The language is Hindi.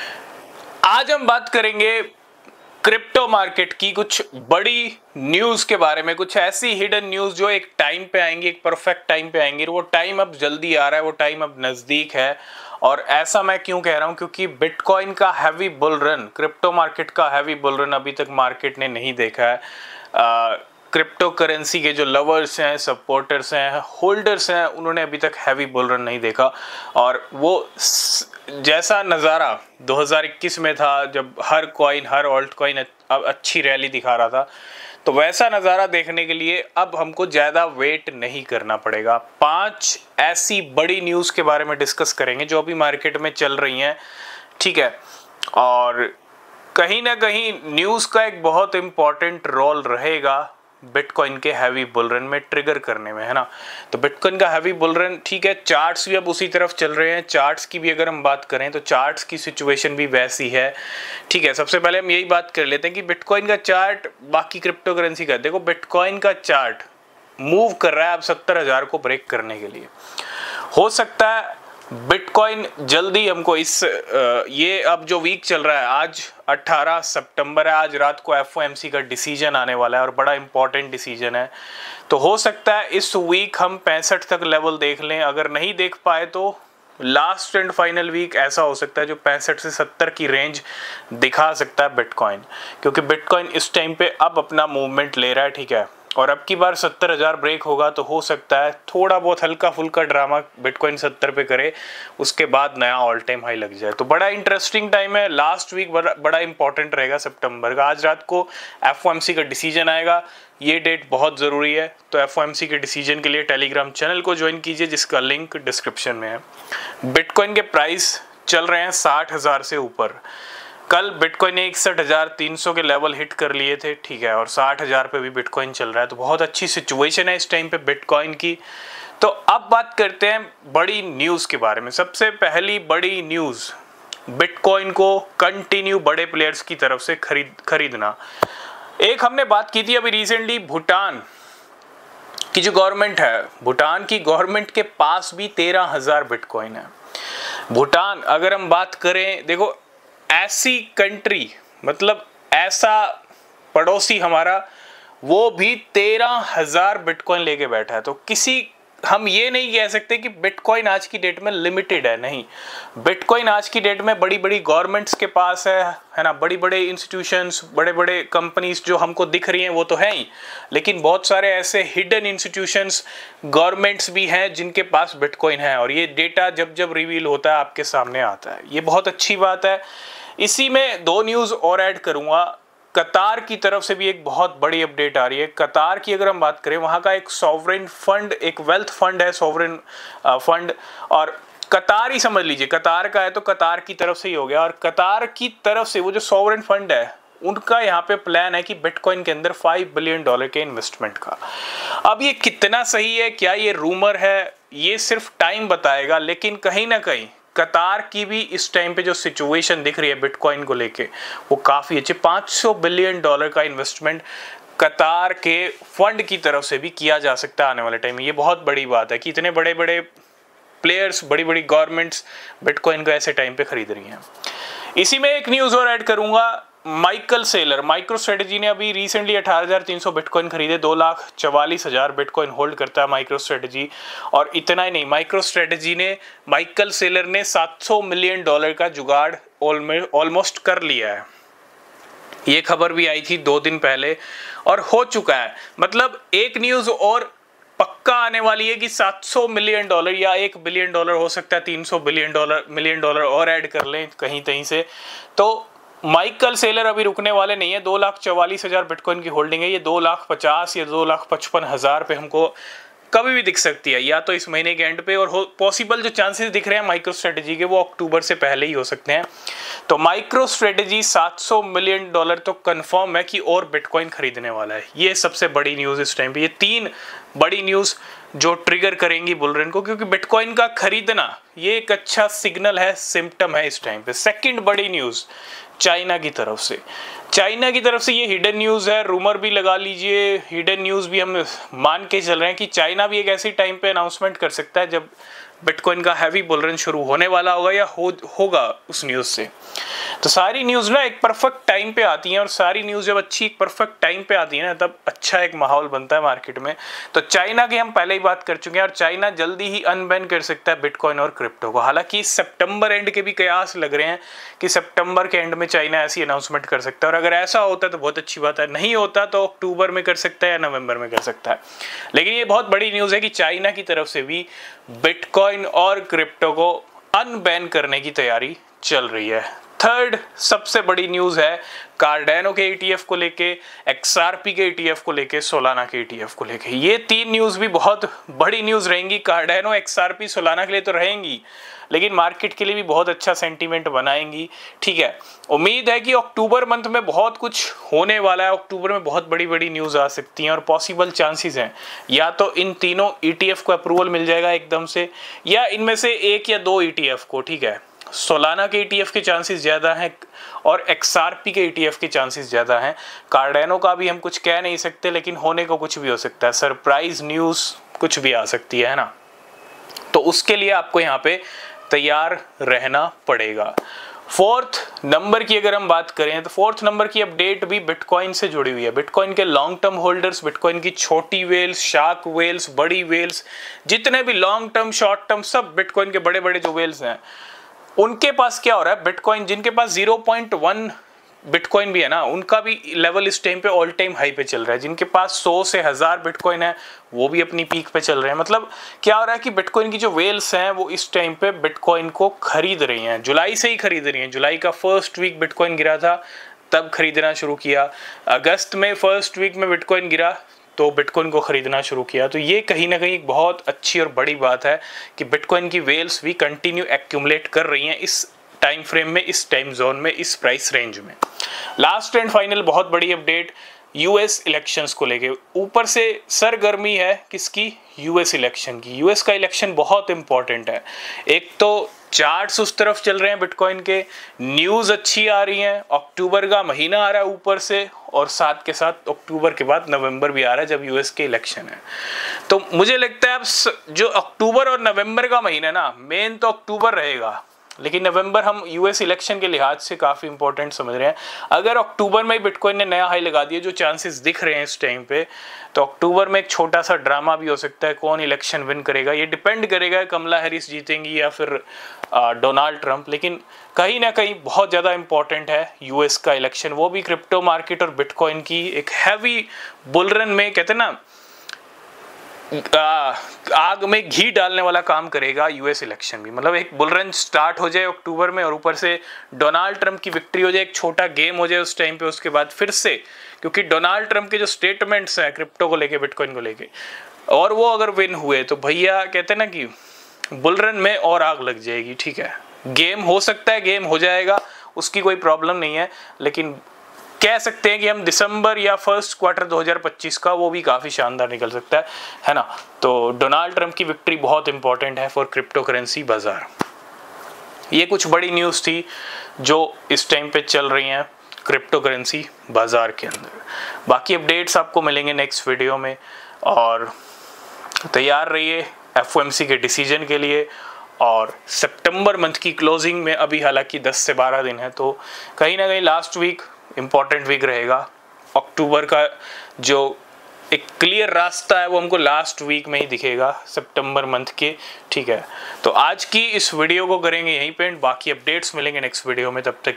आज हम बात करेंगे क्रिप्टो मार्केट की कुछ बड़ी न्यूज के बारे में, कुछ ऐसी हिडन न्यूज जो एक टाइम पे आएंगी, एक परफेक्ट टाइम पे आएंगी। वो टाइम अब जल्दी आ रहा है, वो टाइम अब नजदीक है। और ऐसा मैं क्यों कह रहा हूं, क्योंकि बिटकॉइन का heavy bull run, crypto market का हैवी बुल रन अभी तक मार्केट ने नहीं देखा है। क्रिप्टो करेंसी के जो लवर्स हैं, सपोर्टर्स हैं, होल्डर्स हैं, उन्होंने अभी तक हैवी बुल रन नहीं देखा। और वो जैसा नज़ारा 2021 में था, जब हर कॉइन, हर ऑल्ट कॉइन अच्छी रैली दिखा रहा था, तो वैसा नज़ारा देखने के लिए अब हमको ज़्यादा वेट नहीं करना पड़ेगा। 5 ऐसी बड़ी न्यूज़ के बारे में डिस्कस करेंगे जो अभी मार्केट में चल रही हैं, ठीक है। और कहीं ना कहीं न्यूज़ का एक बहुत इम्पॉर्टेंट रोल रहेगा बिटकॉइन के हैवी बुल रन में, ट्रिगर करने में, है ना। तो बिटकॉइन का हैवी बुल रन, ठीक है, चार्ट्स भी अब उसी तरफ चल रहे हैं। चार्ट्स की भी अगर हम बात करें तो चार्ट्स की सिचुएशन भी वैसी है, ठीक है। सबसे पहले हम यही बात कर लेते हैं कि बिटकॉइन का चार्ट बाकी क्रिप्टो करेंसी का। देखो, बिटकॉइन का चार्ट मूव कर रहा है अब 70,000 को ब्रेक करने के लिए। हो सकता है बिटकॉइन जल्दी हमको ये अब जो वीक चल रहा है, आज 18 सितंबर है, आज रात को एफओएमसी का डिसीजन आने वाला है और बड़ा इंपॉर्टेंट डिसीजन है। तो हो सकता है इस वीक हम 65 तक लेवल देख लें। अगर नहीं देख पाए तो लास्ट एंड फाइनल वीक ऐसा हो सकता है जो 65 से 70 की रेंज दिखा सकता है बिटकॉइन, क्योंकि बिटकॉइन इस टाइम पे अब अपना मूवमेंट ले रहा है, ठीक है। और अब की बार 70,000 ब्रेक होगा तो हो सकता है थोड़ा बहुत हल्का फुल्का ड्रामा बिटकॉइन 70 पे करे, उसके बाद नया ऑल टाइम हाई लग जाए। तो बड़ा इंटरेस्टिंग टाइम है। लास्ट वीक बड़ा इंपॉर्टेंट रहेगा सितंबर का। आज रात को एफओएमसी का डिसीजन आएगा, ये डेट बहुत ज़रूरी है। तो एफओएमसी के डिसीजन के लिए टेलीग्राम चैनल को ज्वाइन कीजिए, जिसका लिंक डिस्क्रिप्शन में है। बिटकॉइन के प्राइस चल रहे हैं 60,000 से ऊपर। कल बिटकॉइन ने 61,300 के लेवल हिट कर लिए थे, ठीक है, और 60,000 पे भी बिटकॉइन चल रहा है। तो बहुत अच्छी सिचुएशन है इस टाइम पे बिटकॉइन की। तो अब बात करते हैं बड़ी न्यूज़ के बारे में। सबसे पहली बड़ी न्यूज़, बिटकॉइन को कंटिन्यू बड़े प्लेयर्स की तरफ से खरीदना। एक हमने बात की थी अभी रिसेंटली, भूटान की जो गवर्नमेंट है, भूटान की गवर्नमेंट के पास भी 13,000 बिटकॉइन है। भूटान, अगर हम बात करें, देखो ऐसी कंट्री, मतलब ऐसा पड़ोसी हमारा, वो भी 13,000 बिटकॉइन लेके बैठा है। तो हम ये नहीं कह सकते कि बिटकॉइन आज की डेट में लिमिटेड है, नहीं। बिटकॉइन आज की डेट में बड़ी बड़ी गवर्नमेंट्स के पास है ना। बड़ी बड़े इंस्टीट्यूशंस, बड़े बड़े कंपनीज जो हमको दिख रही हैं वो तो है ही, लेकिन बहुत सारे ऐसे हिडन इंस्टीट्यूशंस, गवर्नमेंट्स भी हैं जिनके पास बिटकॉइन है। और ये डेटा जब जब रिवील होता है आपके सामने आता है, ये बहुत अच्छी बात है। इसी में 2 न्यूज़ और ऐड करूंगा। कतार की तरफ से भी एक बहुत बड़ी अपडेट आ रही है। कतार की अगर हम बात करें, वहाँ का एक सॉवरेन फंड, एक वेल्थ फंड है, सॉवरेन फंड, और कतार ही समझ लीजिए, कतार का है तो कतार की तरफ से ही हो गया। और कतार की तरफ से वो जो सॉवरेन फंड है, उनका यहाँ पे प्लान है कि बिटकॉइन के अंदर $5 बिलियन के इन्वेस्टमेंट का। अब ये कितना सही है, क्या ये रूमर है, ये सिर्फ टाइम बताएगा। लेकिन कहीं ना कहीं कतार की भी इस टाइम पे जो सिचुएशन दिख रही है बिटकॉइन को लेके, वो काफ़ी अच्छी। $500 बिलियन का इन्वेस्टमेंट कतार के फंड की तरफ से भी किया जा सकता है आने वाले टाइम में। ये बहुत बड़ी बात है कि इतने बड़े बड़े प्लेयर्स, बड़ी बड़ी गवर्नमेंट्स बिटकॉइन को ऐसे टाइम पे खरीद रही हैं। इसी में एक न्यूज़ और ऐड करूंगा। माइकल सेलर, माइक्रो स्ट्रेटजी ने अभी रिसेंटली 18,300 बिटकॉइन खरीदे। 2,44,000 बिटकॉइन होल्ड करता है माइक्रो स्ट्रेटजी। और इतना ही नहीं, माइक्रो स्ट्रेटजी ने, माइकल सेलर ने $700 मिलियन का जुगाड़ ऑलमोस्ट कर लिया है। ये खबर भी आई थी 2 दिन पहले और हो चुका है। मतलब एक न्यूज़ और पक्का आने वाली है कि $700 मिलियन या $1 बिलियन हो सकता है, $300 मिलियन और ऐड कर लें कहीं कहीं से। तो माइकल सेलर अभी रुकने वाले नहीं है। 2,44,000 बिटकॉइन की होल्डिंग है। ये 2,50,000 या 2,55,000 पे हमको कभी भी दिख सकती है, या तो इस महीने के एंड पे, और पॉसिबल जो चांसेस दिख रहे हैं माइक्रो स्ट्रेटजी के, वो अक्टूबर से पहले ही हो सकते हैं। तो माइक्रो स्ट्रेटजी $700 मिलियन तो कंफर्म है कि और बिटकॉइन खरीदने वाला है। ये सबसे बड़ी न्यूज़ इस टाइम पे। ये 3 बड़ी न्यूज़ जो ट्रिगर करेंगी बुल रन को, क्योंकि बिटकॉइन का खरीदना ये एक अच्छा सिग्नल है, सिम्टम है इस टाइम पे। सेकंड बड़ी न्यूज़ चाइना की तरफ से। चाइना की तरफ से ये हिडन न्यूज़ है, रूमर भी लगा लीजिए, हिडन न्यूज़ भी हम मान के चल रहे हैं कि चाइना भी एक ऐसी टाइम पे अनाउंसमेंट कर सकता है जब बिटकॉइन का हैवी बुल रन शुरू होने वाला होगा या होगा उस न्यूज़ से। तो सारी न्यूज़ ना एक परफेक्ट टाइम पे आती हैं, और सारी न्यूज़ जब अच्छी एक परफेक्ट टाइम पे आती है ना, तब अच्छा एक माहौल बनता है मार्केट में। तो चाइना की हम पहले ही बात कर चुके हैं, और चाइना जल्दी ही अनबैन कर सकता है बिटकॉइन और क्रिप्टो को। हालांकि सितंबर एंड के भी कयास लग रहे हैं कि सितंबर के एंड में चाइना ऐसी अनाउंसमेंट कर सकता है, और अगर ऐसा होता है तो बहुत अच्छी बात है, नहीं होता तो अक्टूबर में कर सकता है या नवंबर में कर सकता है। लेकिन ये बहुत बड़ी न्यूज़ है कि चाइना की तरफ से भी बिटकॉइन और क्रिप्टो को अनबैन करने की तैयारी चल रही है। थर्ड सबसे बड़ी न्यूज़ है कार्डेनो के ETF को लेके, XRP के ETF को लेके, सोलाना के ETF को लेके। ये तीन न्यूज़ भी बहुत बड़ी न्यूज़ रहेंगी। कार्डेनो, XRP, सोलाना के लिए तो रहेंगी, लेकिन मार्केट के लिए भी बहुत अच्छा सेंटीमेंट बनाएंगी। ठीक है, उम्मीद है कि अक्टूबर मंथ में बहुत कुछ होने वाला है। अक्टूबर में बहुत बड़ी बड़ी न्यूज़ आ सकती हैं, और पॉसिबल चांसेस हैं या तो इन तीनों ETF को अप्रूवल मिल जाएगा एकदम से, या इनमें से एक या दो ETF को। ठीक है, सोलाना के ETF के चांसेस ज़्यादा हैं और XRP के ETF के चांसेस ज़्यादा हैं। कार्डेनो का भी हम कुछ कह नहीं सकते, लेकिन होने को कुछ भी हो सकता है, सरप्राइज न्यूज़ कुछ भी आ सकती है ना। तो उसके लिए आपको यहाँ पे तैयार रहना पड़ेगा। फोर्थ नंबर की अगर हम बात करें तो फोर्थ नंबर की अपडेट भी बिटकॉइन से जुड़ी हुई है। बिटकॉइन के लॉन्ग टर्म होल्डर्स, बिटकॉइन की छोटी वेल्स, शार्क वेल्स, बड़ी वेल्स, जितने भी लॉन्ग टर्म शॉर्ट टर्म सब बिटकॉइन के बड़े बड़े जो वेल्स हैं, उनके पास क्या हो रहा है, बिटकॉइन जिनके पास 0.1 बिटकॉइन भी है ना, उनका भी लेवल इस टाइम पे ऑल टाइम हाई पे चल रहा है। जिनके पास 100 से 1000 बिटकॉइन है, वो भी अपनी पीक पे चल रहे हैं। मतलब क्या हो रहा है कि बिटकॉइन की जो वेल्स हैं वो इस टाइम पे बिटकॉइन को खरीद रही हैं, जुलाई से ही खरीद रही हैं। जुलाई का फर्स्ट वीक बिटकॉइन गिरा था, तब खरीदना शुरू किया। अगस्त में फर्स्ट वीक में बिटकॉइन गिरा तो बिटकॉइन को खरीदना शुरू किया। तो ये कहीं ना कहीं एक बहुत अच्छी और बड़ी बात है कि बिटकॉइन की वेल्स भी कंटिन्यू एक्यूमुलेट कर रही हैं इस टाइम फ्रेम में, इस टाइम जोन में, इस प्राइस रेंज में। लास्ट एंड फाइनल बहुत बड़ी अपडेट यूएस इलेक्शंस को लेके। ऊपर से सरगर्मी है किसकी, यूएस इलेक्शन की। यूएस का इलेक्शन बहुत इंपॉर्टेंट है। एक तो चार्ट्स उस तरफ चल रहे हैं बिटकॉइन के, न्यूज़ अच्छी आ रही हैं, अक्टूबर का महीना आ रहा है ऊपर से, और साथ के साथ अक्टूबर के बाद नवंबर भी आ रहा है जब यूएस के इलेक्शन है। तो मुझे लगता है अब जो अक्टूबर और नवंबर का महीना ना, मेन तो अक्टूबर रहेगा, लेकिन नवंबर हम यूएस इलेक्शन के लिहाज से काफ़ी इंपॉर्टेंट समझ रहे हैं। अगर अक्टूबर में बिटकॉइन ने नया हाई लगा दिया, जो चांसेस दिख रहे हैं इस टाइम पे, तो अक्टूबर में एक छोटा सा ड्रामा भी हो सकता है। कौन इलेक्शन विन करेगा ये डिपेंड करेगा, कमला हैरिस जीतेंगी या फिर डोनाल्ड ट्रंप। लेकिन कहीं ना कहीं बहुत ज़्यादा इंपॉर्टेंट है यूएस का इलेक्शन, वो भी क्रिप्टो मार्केट और बिटकॉइन की एक हैवी बुलरन में, कहते हैं ना आग में घी डालने वाला काम करेगा यूएस इलेक्शन भी। मतलब एक बुलरन स्टार्ट हो जाए अक्टूबर में, और ऊपर से डोनाल्ड ट्रंप की विक्ट्री हो जाए, एक छोटा गेम हो जाए उस टाइम पे, उसके बाद फिर से, क्योंकि डोनाल्ड ट्रंप के जो स्टेटमेंट्स हैं क्रिप्टो को लेके, बिटकॉइन को लेके, और वो अगर विन हुए तो भैया कहते हैं ना कि बुलरन में और आग लग जाएगी। ठीक है, गेम हो सकता है, गेम हो जाएगा, उसकी कोई प्रॉब्लम नहीं है, लेकिन कह सकते हैं कि हम दिसंबर या फर्स्ट क्वार्टर 2025 का वो भी काफ़ी शानदार निकल सकता है ना। तो डोनाल्ड ट्रंप की विक्ट्री बहुत इंपॉर्टेंट है फॉर क्रिप्टो करेंसी बाजार। ये कुछ बड़ी न्यूज़ थी जो इस टाइम पे चल रही हैं क्रिप्टो करेंसी बाजार के अंदर। बाकी अपडेट्स आपको मिलेंगे नेक्स्ट वीडियो में, और तैयार रहिए FOMC के डिसीजन के लिए। और सितंबर मंथ की क्लोजिंग में अभी हालांकि 10 से 12 दिन है, तो कहीं ना कहीं लास्ट वीक इम्पॉर्टेंट वीक रहेगा। अक्टूबर का जो एक क्लियर रास्ता है वो हमको लास्ट वीक में ही दिखेगा सितंबर मंथ के। ठीक है, तो आज की इस वीडियो को करेंगे यहीं पे, बाकी अपडेट्स मिलेंगे नेक्स्ट वीडियो में। तब तक